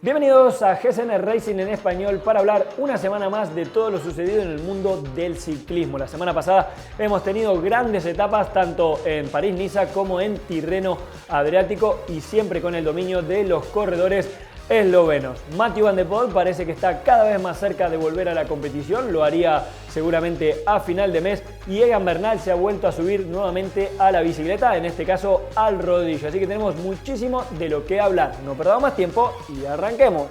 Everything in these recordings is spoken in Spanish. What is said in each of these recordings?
Bienvenidos a GCN Racing en español para hablar una semana más de todo lo sucedido en el mundo del ciclismo. La semana pasada hemos tenido grandes etapas tanto en París-Niza como en Tirreno Adriático y siempre con el dominio de los corredores eslovenos. Mathieu van der Poel parece que está cada vez más cerca de volver a la competición, lo haría seguramente a final de mes, y Egan Bernal se ha vuelto a subir nuevamente a la bicicleta, en este caso al rodillo, así que tenemos muchísimo de lo que hablar. No perdamos más tiempo y arranquemos.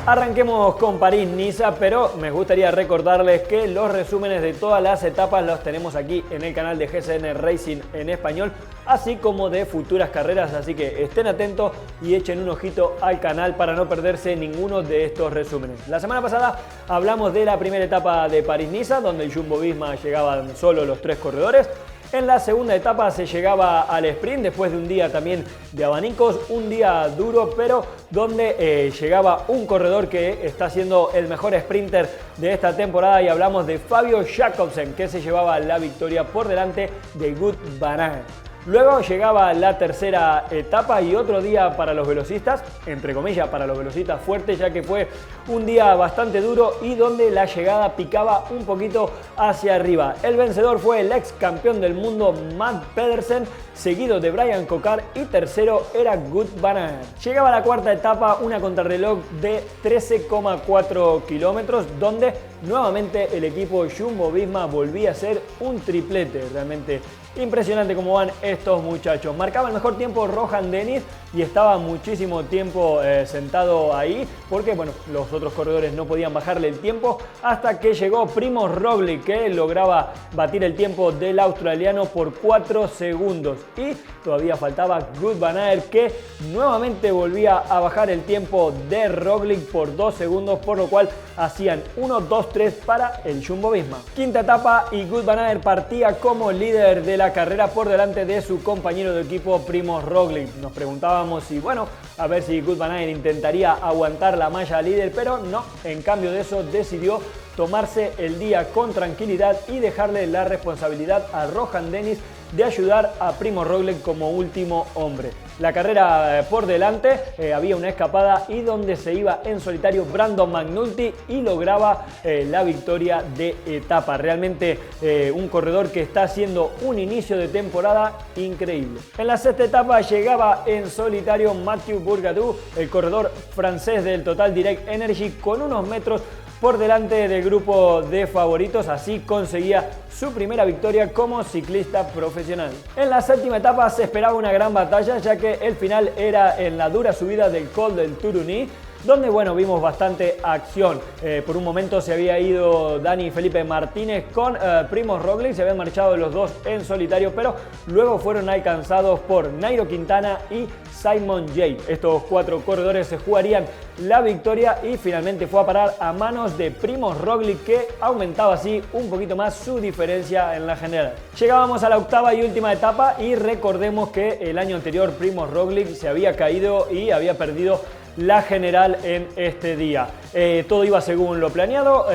Arranquemos con París-Niza, pero me gustaría recordarles que los resúmenes de todas las etapas los tenemos aquí en el canal de GCN Racing en español, así como de futuras carreras, así que estén atentos y echen un ojito al canal para no perderse ninguno de estos resúmenes. La semana pasada hablamos de la primera etapa de París-Niza, donde el Jumbo-Visma llegaban solo los 3 corredores. En la segunda etapa se llegaba al sprint después de un día también de abanicos, un día duro, pero donde llegaba un corredor que está siendo el mejor sprinter de esta temporada, y hablamos de Fabio Jakobsen, que se llevaba la victoria por delante de Wout van Aert. Luego llegaba la tercera etapa y otro día para los velocistas, entre comillas para los velocistas fuertes, ya que fue un día bastante duro y donde la llegada picaba un poquito hacia arriba. El vencedor fue el ex campeón del mundo Mads Pedersen, seguido de Bryan Coquard, y tercero era Wout van Aert. Llegaba la cuarta etapa, una contrarreloj de 13,4 kilómetros, donde nuevamente el equipo Jumbo-Visma volvía a ser un triplete. Realmente impresionante cómo van estos muchachos. Marcaba el mejor tiempo Rohan Dennis y estaba muchísimo tiempo sentado ahí porque bueno, los otros corredores no podían bajarle el tiempo hasta que llegó Primož Roglič, que lograba batir el tiempo del australiano por 4 segundos. Y todavía faltaba Wout van Aert, que nuevamente volvía a bajar el tiempo de Roglič por 2 segundos, por lo cual hacían 1, 2, 3 para el Jumbo-Visma. Quinta etapa y Wout van Aert partía como líder de la carrera por delante de su compañero de equipo Primož Roglič. Nos preguntábamos si, bueno, a ver si Wout van Aert intentaría aguantar la malla líder, pero no, en cambio de eso decidió tomarse el día con tranquilidad y dejarle la responsabilidad a Rohan Dennis de ayudar a Primož Roglič como último hombre. La carrera por delante, había una escapada y donde se iba en solitario Brandon McNulty y lograba la victoria de etapa. Realmente un corredor que está haciendo un inicio de temporada increíble. En la sexta etapa llegaba en solitario Mathieu Bourgadeau, el corredor francés del Total Direct Energy, con unos metros por delante del grupo de favoritos. Así conseguía su primera victoria como ciclista profesional. En la séptima etapa se esperaba una gran batalla, ya que el final era en la dura subida del Col del Turuní, donde bueno, vimos bastante acción. Por un momento se había ido Dani Felipe Martínez con Primož Roglič, se habían marchado los dos en solitario, pero luego fueron alcanzados por Nairo Quintana y Simon Yates. Estos 4 corredores se jugarían la victoria y finalmente fue a parar a manos de Primož Roglič, que aumentaba así un poquito más su diferencia en la general. Llegábamos a la octava y última etapa y recordemos que el año anterior Primož Roglič se había caído y había perdido la general en este día. Todo iba según lo planeado,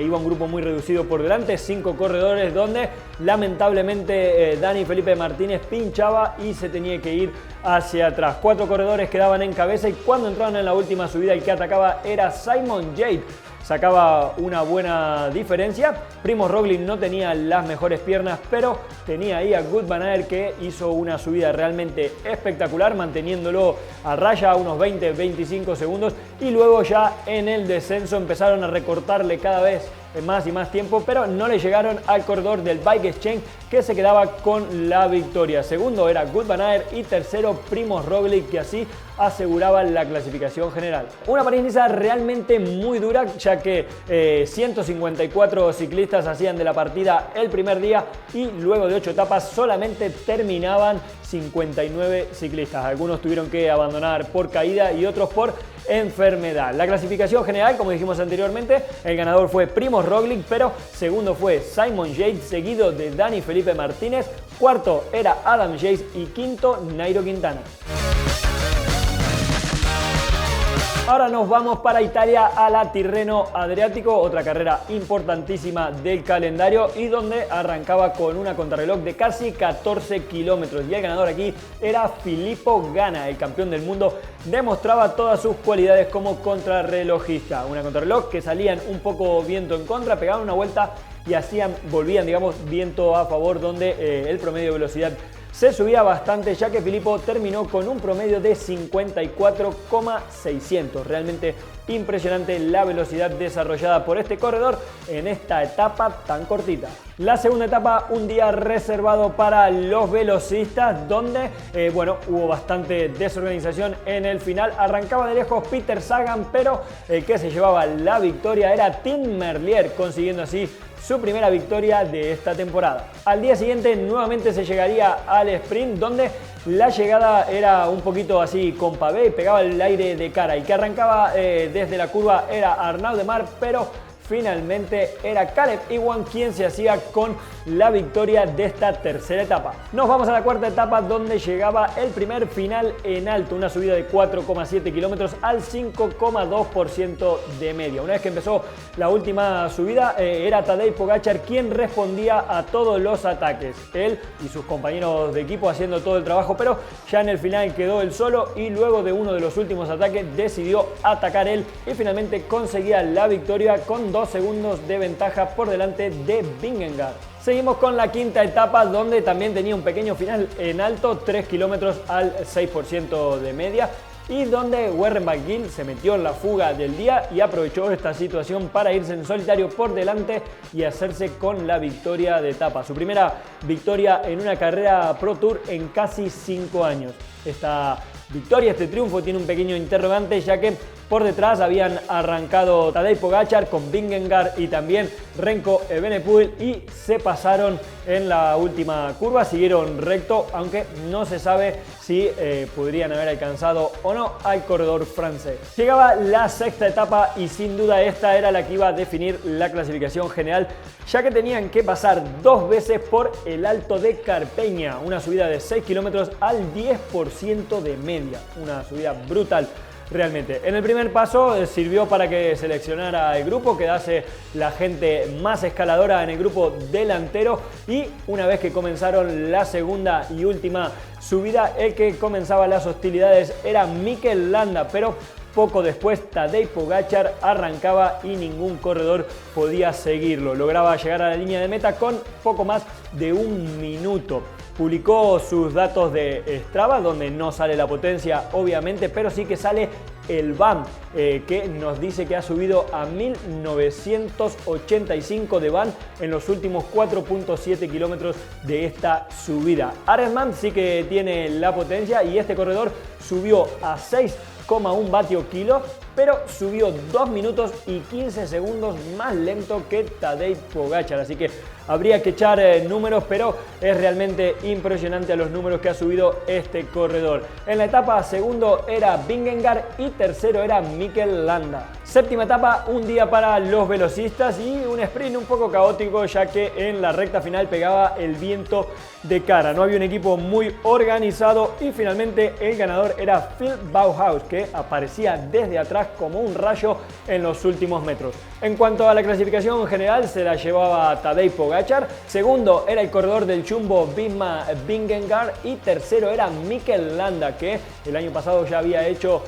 iba un grupo muy reducido por delante, 5 corredores, donde lamentablemente Dani Felipe Martínez pinchaba y se tenía que ir hacia atrás. 4 corredores quedaban en cabeza y cuando entraron en la última subida el que atacaba era Simon Yates. Sacaba una buena diferencia. Primož Roglič no tenía las mejores piernas, pero tenía ahí a Wout van Aert, que hizo una subida realmente espectacular, manteniéndolo a raya a unos 20-25 segundos, y luego ya en el descenso empezaron a recortarle cada vez más y más tiempo, pero no le llegaron al corredor del Bike Exchange, que se quedaba con la victoria. Segundo era Wout van Aert y tercero Primož Roglič, que así aseguraba la clasificación general. Una París-Niza realmente muy dura, ya que 154 ciclistas hacían de la partida el primer día y luego de 8 etapas solamente terminaban 59 ciclistas. Algunos tuvieron que abandonar por caída y otros por enfermedad. La clasificación general, como dijimos anteriormente, el ganador fue Primož Roglič, pero segundo fue Simon Yates, seguido de Dani Felipe Martínez, cuarto era Adam Yates y quinto Nairo Quintana. Ahora nos vamos para Italia a la Tirreno Adriático, otra carrera importantísima del calendario y donde arrancaba con una contrarreloj de casi 14 kilómetros. Y el ganador aquí era Filippo Ganna, el campeón del mundo. Demostraba todas sus cualidades como contrarrelojista. Una contrarreloj que salían un poco viento en contra, pegaban una vuelta y volvían, digamos, viento a favor, donde el promedio de velocidad se subía bastante, ya que Filippo terminó con un promedio de 54,600. Realmente impresionante la velocidad desarrollada por este corredor en esta etapa tan cortita. La segunda etapa, un día reservado para los velocistas, donde hubo bastante desorganización en el final. Arrancaba de lejos Peter Sagan, pero el que se llevaba la victoria era Tim Merlier, consiguiendo así su primera victoria de esta temporada. Al día siguiente nuevamente se llegaría al sprint, donde la llegada era un poquito así con pavé y pegaba el aire de cara. Y que arrancaba desde la curva era Arnaud Démare, pero finalmente era Caleb Ewan quien se hacía con la victoria de esta tercera etapa. Nos vamos a la cuarta etapa, donde llegaba el primer final en alto, una subida de 4,7 kilómetros al 5,2% de media. Una vez que empezó la última subida, era Tadej Pogačar quien respondía a todos los ataques. Él y sus compañeros de equipo haciendo todo el trabajo, pero ya en el final quedó él solo y luego de uno de los últimos ataques decidió atacar él y finalmente conseguía la victoria con 2 segundos de ventaja por delante de Vingegaard. Seguimos con la quinta etapa, donde también tenía un pequeño final en alto, 3 kilómetros al 6% de media, y donde Warren McGill se metió en la fuga del día y aprovechó esta situación para irse en solitario por delante y hacerse con la victoria de etapa. Su primera victoria en una carrera Pro Tour en casi 5 años. Esta victoria, este triunfo, tiene un pequeño interrogante, ya que por detrás habían arrancado Tadej Pogačar con Vingegaard y también Remco Evenepoel y se pasaron en la última curva, siguieron recto, aunque no se sabe si podrían haber alcanzado o no al corredor francés. Llegaba la sexta etapa y sin duda esta era la que iba a definir la clasificación general, ya que tenían que pasar 2 veces por el Alto de Carpeña, una subida de 6 kilómetros al 10% de media, una subida brutal. Realmente, en el primer paso sirvió para que seleccionara el grupo, quedase la gente más escaladora en el grupo delantero, y una vez que comenzaron la segunda y última subida, el que comenzaba las hostilidades era Mikel Landa, pero poco después Tadej Pogačar arrancaba y ningún corredor podía seguirlo. Lograba llegar a la línea de meta con poco más de 1 minuto. Publicó sus datos de Strava, donde no sale la potencia obviamente, pero sí que sale el VAM, que nos dice que ha subido a 1985 de VAM en los últimos 4,7 kilómetros de esta subida. Arensman sí que tiene la potencia y este corredor subió a 6,1 vatio kilo, pero subió 2 minutos y 15 segundos más lento que Tadej Pogačar, así que habría que echar números, pero es realmente impresionante a los números que ha subido este corredor. En la etapa segundo era Vingegaard y tercero era Mikel Landa. Séptima etapa, un día para los velocistas y un sprint un poco caótico, ya que en la recta final pegaba el viento de cara. No había un equipo muy organizado y finalmente el ganador era Phil Bauhaus, que aparecía desde atrás como un rayo en los últimos metros. En cuanto a la clasificación general, se la llevaba Tadej Pogačar, segundo era el corredor del Jumbo Visma Vingegaard y tercero era Mikel Landa, que el año pasado ya había hecho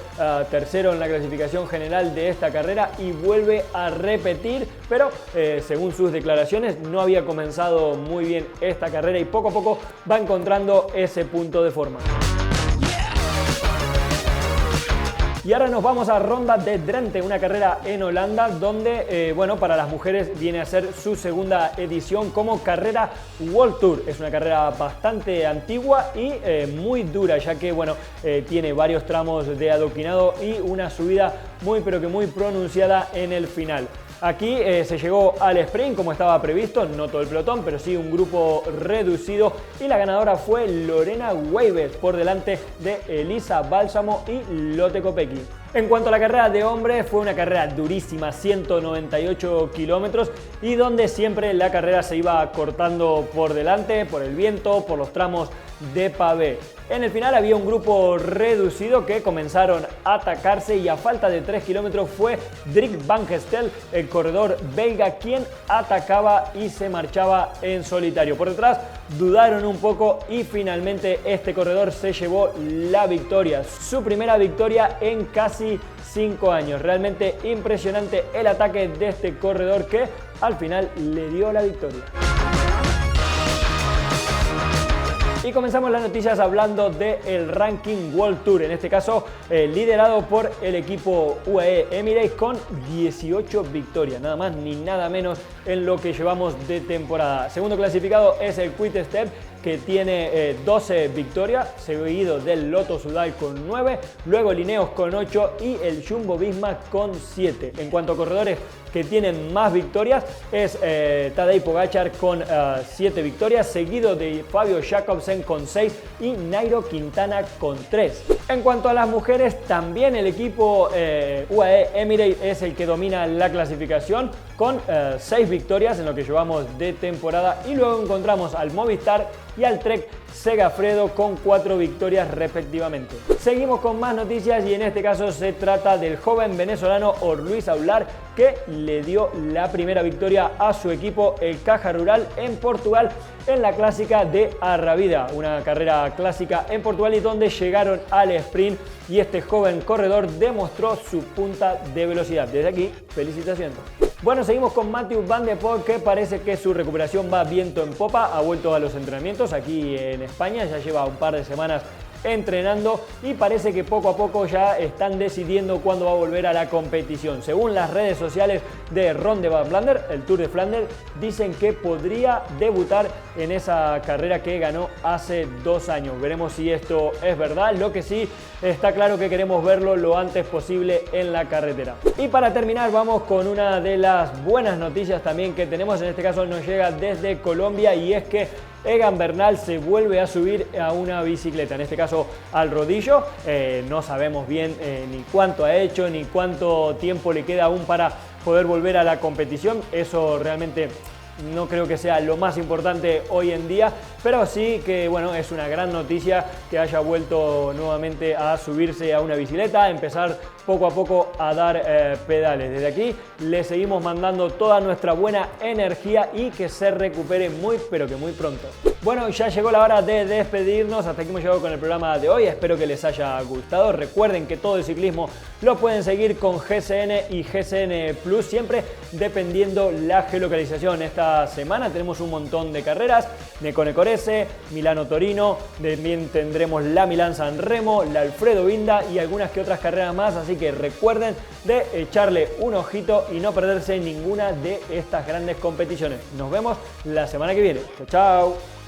tercero en la clasificación general de esta carrera y vuelve a repetir, pero según sus declaraciones no había comenzado muy bien esta carrera y poco a poco va encontrando ese punto de forma. Y ahora nos vamos a Ronda de Drenthe, una carrera en Holanda donde, para las mujeres viene a ser su segunda edición como carrera World Tour. Es una carrera bastante antigua y muy dura, ya que, tiene varios tramos de adoquinado y una subida muy pronunciada en el final. Aquí se llegó al sprint como estaba previsto, no todo el pelotón, pero sí un grupo reducido y la ganadora fue Lorena Wiebes por delante de Elisa Bálsamo y Lotte Kopecky. En cuanto a la carrera de hombres, fue una carrera durísima, 198 kilómetros y donde siempre la carrera se iba cortando por delante, por el viento, por los tramos de pavé. En el final había un grupo reducido que comenzaron a atacarse y a falta de 3 kilómetros fue Drik Van Gestel, el corredor belga, quien atacaba y se marchaba en solitario. Por detrás dudaron un poco y finalmente este corredor se llevó la victoria. Su primera victoria en casi 5 años. Realmente impresionante el ataque de este corredor que al final le dio la victoria. Y comenzamos las noticias hablando del ranking World Tour, en este caso liderado por el equipo UAE Emirates con 18 victorias, nada más ni nada menos en lo que llevamos de temporada. Segundo clasificado es el Quick Step, que tiene 12 victorias, seguido del Lotto Soudal con 9, luego Lineos con 8 y el Jumbo Visma con 7. En cuanto a corredores que tienen más victorias es Tadej Pogačar con 7 victorias, seguido de Fabio Jakobsen con 6 y Nairo Quintana con 3. En cuanto a las mujeres, también el equipo UAE Emirates es el que domina la clasificación con 6 victorias en lo que llevamos de temporada, y luego encontramos al Movistar y al Trek Segafredo con 4 victorias respectivamente. Seguimos con más noticias y en este caso se trata del joven venezolano Orluis Aular, que le dio la primera victoria a su equipo, el Caja Rural, en Portugal en la clásica de Arravida, una carrera clásica en Portugal y donde llegaron al sprint, y este joven corredor demostró su punta de velocidad. Desde aquí, felicitaciones. Bueno, seguimos con Mathieu Van der Poel, que parece que su recuperación va viento en popa. Ha vuelto a los entrenamientos aquí en España, ya lleva un par de semanas entrenando y parece que poco a poco ya están decidiendo cuándo va a volver a la competición. Según las redes sociales de Ronde van Vlaanderen, el Tour de Flandes, dicen que podría debutar en esa carrera que ganó hace 2 años. Veremos si esto es verdad. Lo que sí está claro que queremos verlo lo antes posible en la carretera. Y para terminar vamos con una de las buenas noticias también que tenemos. En este caso nos llega desde Colombia, y es que Egan Bernal se vuelve a subir a una bicicleta, en este caso al rodillo. No sabemos bien ni cuánto ha hecho ni cuánto tiempo le queda aún para poder volver a la competición. Eso realmente no creo que sea lo más importante hoy en día, pero sí que bueno, es una gran noticia que haya vuelto nuevamente a subirse a una bicicleta, a empezar poco a poco a dar pedales. Desde aquí le seguimos mandando toda nuestra buena energía y que se recupere muy pero que muy pronto. Bueno, ya llegó la hora de despedirnos. Hasta aquí hemos llegado con el programa de hoy. Espero que les haya gustado. Recuerden que todo el ciclismo lo pueden seguir con GCN y GCN Plus, siempre dependiendo la geolocalización. Esta semana tenemos un montón de carreras: Necone-Corese, Milano-Torino, también tendremos la Milán-San Remo, la Alfredo Binda y algunas que otras carreras más. Así que recuerden de echarle un ojito y no perderse ninguna de estas grandes competiciones. Nos vemos la semana que viene. Chao, chao.